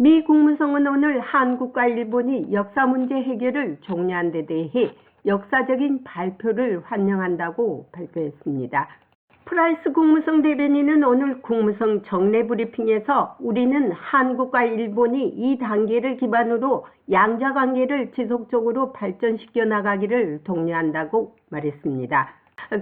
미 국무성은 오늘 한국과 일본이 역사 문제 해결을 종료한 데 대해 역사적인 발표를 환영한다고 발표했습니다. 프라이스 국무성 대변인은 오늘 국무성 정례 브리핑에서 우리는 한국과 일본이 이 단계를 기반으로 양자 관계를 지속적으로 발전시켜 나가기를 독려한다고 말했습니다.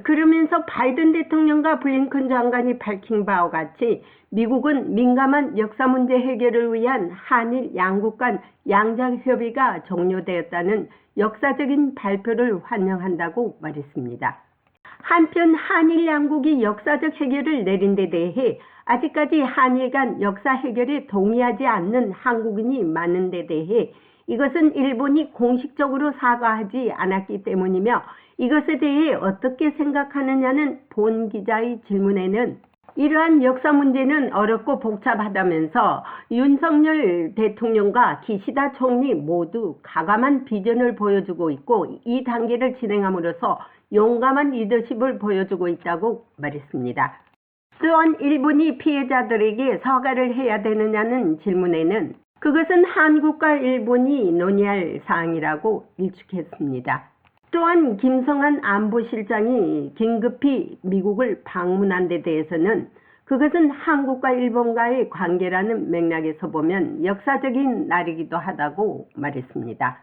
그러면서 바이든 대통령과 블링컨 장관이 밝힌 바와 같이 미국은 민감한 역사 문제 해결을 위한 한일 양국 간 양자 협의가 종료되었다는 역사적인 발표를 환영한다고 말했습니다. 한편 한일 양국이 역사적 해결을 내린 데 대해 아직까지 한일 간 역사 해결에 동의하지 않는 한국인이 많은 데 대해 이것은 일본이 공식적으로 사과하지 않았기 때문이며 이것에 대해 어떻게 생각하느냐는 본 기자의 질문에는 이러한 역사 문제는 어렵고 복잡하다면서 윤석열 대통령과 기시다 총리 모두 가감한 비전을 보여주고 있고 이 단계를 진행함으로써 용감한 리더십을 보여주고 있다고 말했습니다. 또한 일본이 피해자들에게 사과를 해야 되느냐는 질문에는 그것은 한국과 일본이 논의할 사항이라고 일축했습니다. 또한 김성한 안보실장이 긴급히 미국을 방문한 데 대해서는 그것은 한국과 일본과의 관계라는 맥락에서 보면 역사적인 날이기도 하다고 말했습니다.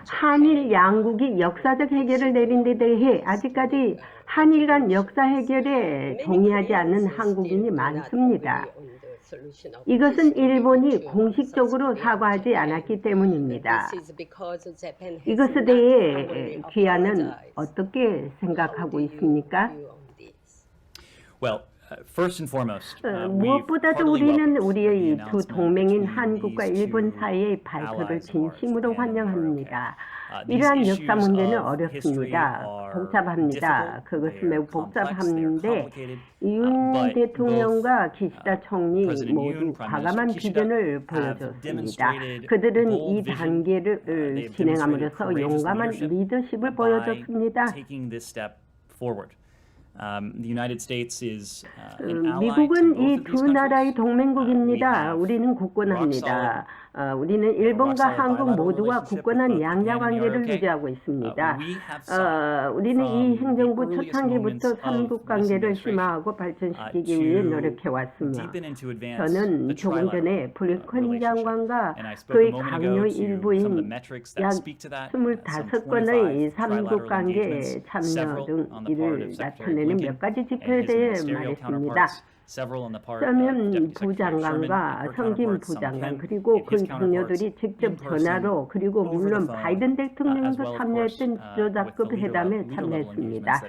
한일 양국이 역사적 해결을 내린 데 대해 아직까지 한일 간 역사 해결에 동의하지 않는 한국인이 많습니다. 이것은 일본이 공식적으로 사과하지 않았기 때문입니다. 이것에 대해 귀하는 어떻게 생각하고 있습니까? 무엇보다도 우리는 우리의 두 동맹인 한국과 일본 사이의 발표를 진심으로 환영합니다. 이러한 역사 문제는 어렵습니다. 복잡합니다. 그것은 매우 복잡한데 윤 대통령과 기시다 총리 모두 과감한 비전을 보여줬습니다. 그들은 이 단계를 진행함으로써 용감한 리더십을 보여줬습니다. 미국은 이 두 나라의 동맹국입니다. 우리는 굳건합니다. 우리는 일본과 한국 모두와 굳건한 양자 관계를 유지하고 있습니다. 우리는 이 행정부 초창기부터 삼국 관계를 심화하고 발전시키기 위해 노력해왔으며 저는 조금 전에 블링컨 장관과 그의 강요 일부인 약 25건의 삼국 관계 참여 등 이를 나타내는 몇 가지 지표에 대해 말했습니다. 서면 부장관과 성김 부장관 그리고 그 동료들이 직접 전화로 그리고 물론 바이든 대통령도 참여했던 지도자급 회담에 참여했습니다.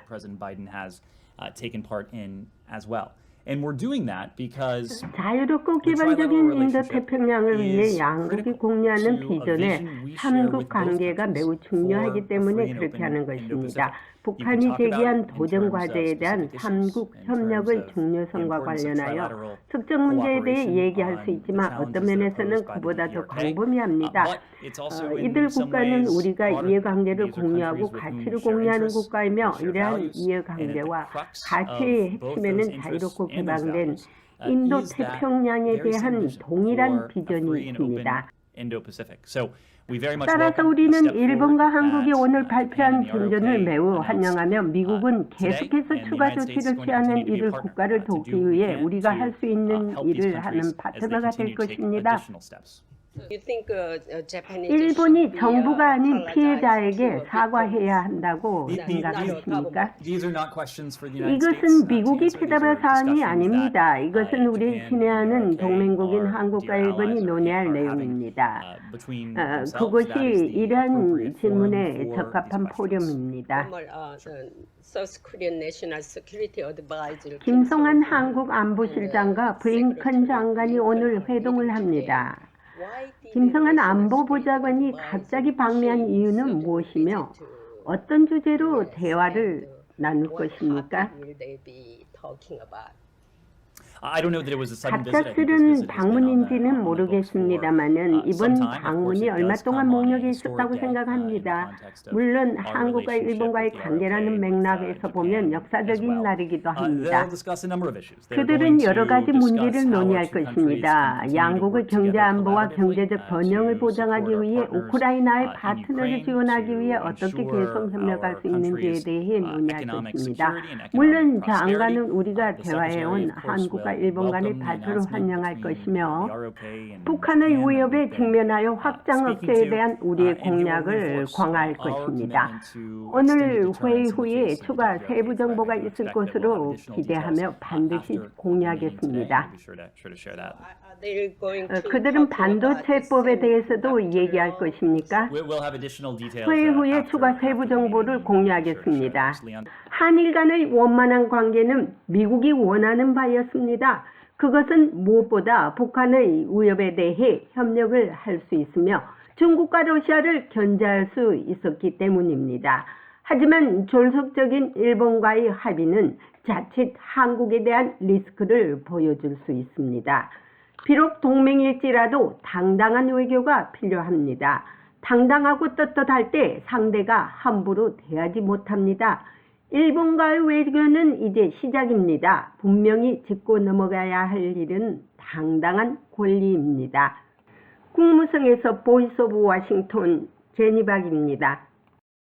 자유롭고 개방적인 인도태평양을 위해 양국이 공유하는 비전에 삼국 관계가 매우 중요하기 때문에 그렇게 하는 것입니다. 북한이 제기한 도전 과제에 대한 삼국 협력의 중요성과 관련하여 특정 문제에 대해 얘기할 수 있지만 어떤 면에서는 그보다 더 광범위합니다. 이들 국가는 우리가 이해관계를 공유하고 가치를 공유하는 국가이며 이러한 이해관계와 가치의 핵심에는 자유롭고 개방된 인도태평양에 대한 동일한 비전이 있습니다. 따라서 우리는 일본과 한국이 오늘 발표한 진전을 매우 환영하며 미국은 계속해서 추가 조치를 취하는 이들 국가를 돕기 위해 우리가 할 수 있는 일을 하는 파트너가 될 것입니다. 일본이 정부가 아닌 피해자에게 사과해야 한다고 생각하십니까? 이것은 미국이 대답할 사안이 아닙니다. 이것은 우리 친애하는 동맹국인 한국과 일본이 논의할 내용입니다. 그것이 이러한 질문에 적합한 포럼입니다. 김성한 한국 안보실장과 블링컨 장관이 오늘 회동을 합니다. 김성한 안보보좌관이 갑자기 방미한 이유는 무엇이며 어떤 주제로 대화를 나눌 것입니까? I don't know that it was a sudden visit. I think this 갑작스런 visit has been 방문인지는 on the books for 모르겠습니다만은 이번 some time. Of course, 방문이 it 얼마 does 동안 come on a 목력에 historic 있었다고 day in the 생각합니다. context of 물론 our 한국과 relationship 일본과의 with the 관계라는 ROK, with 맥락에서 보면 Japan as 역사적인 well. 날이기도 They'll 합니다. discuss a number of issues. They're going 그들은 여러 to 가지 문제를 discuss how our 논의할 two countries 것입니다. can continue to 양국의 work 경제 together 안보와 collaboratively 경제적 번영을 to 보장하기 support our 위해 partners 우크라이나의 in 파트너를 Ukraine, 지원하기 위해 to 어떻게 ensure 계속 협력할 our 수 있는지에 country's 대해 논의할 economic 것입니다. security and economic 물론 prosperity. 장관은 우리가 The Secretary, 대화해온 of course, 한국과 will 일본 간의 welcome the 발표를 announcement 환영할 between 것이며 the ROK and 북한의 Japan that 위협에 we've been 직면하여 확장 speaking 억제에 to, 대한 우리의 and he will 공약을 reinforce 강화할 our 것입니다. commitment to 오늘 extended 회의 deterrence in the 후에 face of the 추가 DPRK 세부 threat. 정보가 I do 있을 expect that we'll have 것으로 additional 기대하며 details 반드시 after the meeting today. 공유하겠습니다. We'll be sure to share that. 그들은 반도체법에 대해서도 얘기할 것입니까? We'll have additional details 회의 후에 after 추가 the 세부 meeting. 정보를 We'll be sure to share 공유하겠습니다. that. Leon. 한일 간의 원만한 관계는 미국이 원하는 바였습니다. 그것은 무엇보다 북한의 위협에 대해 협력을 할 수 있으며 중국과 러시아를 견제할 수 있었기 때문입니다. 하지만 졸속적인 일본과의 합의는 자칫 한국에 대한 리스크를 보여줄 수 있습니다. 비록 동맹일지라도 당당한 외교가 필요합니다. 당당하고 떳떳할 때 상대가 함부로 대하지 못합니다. 일본과의 외교는 이제 시작입니다. 분명히 짚고 넘어가야 할 일은 당당한 권리입니다. 국무성에서 보이스 오브 워싱턴 제니박입니다.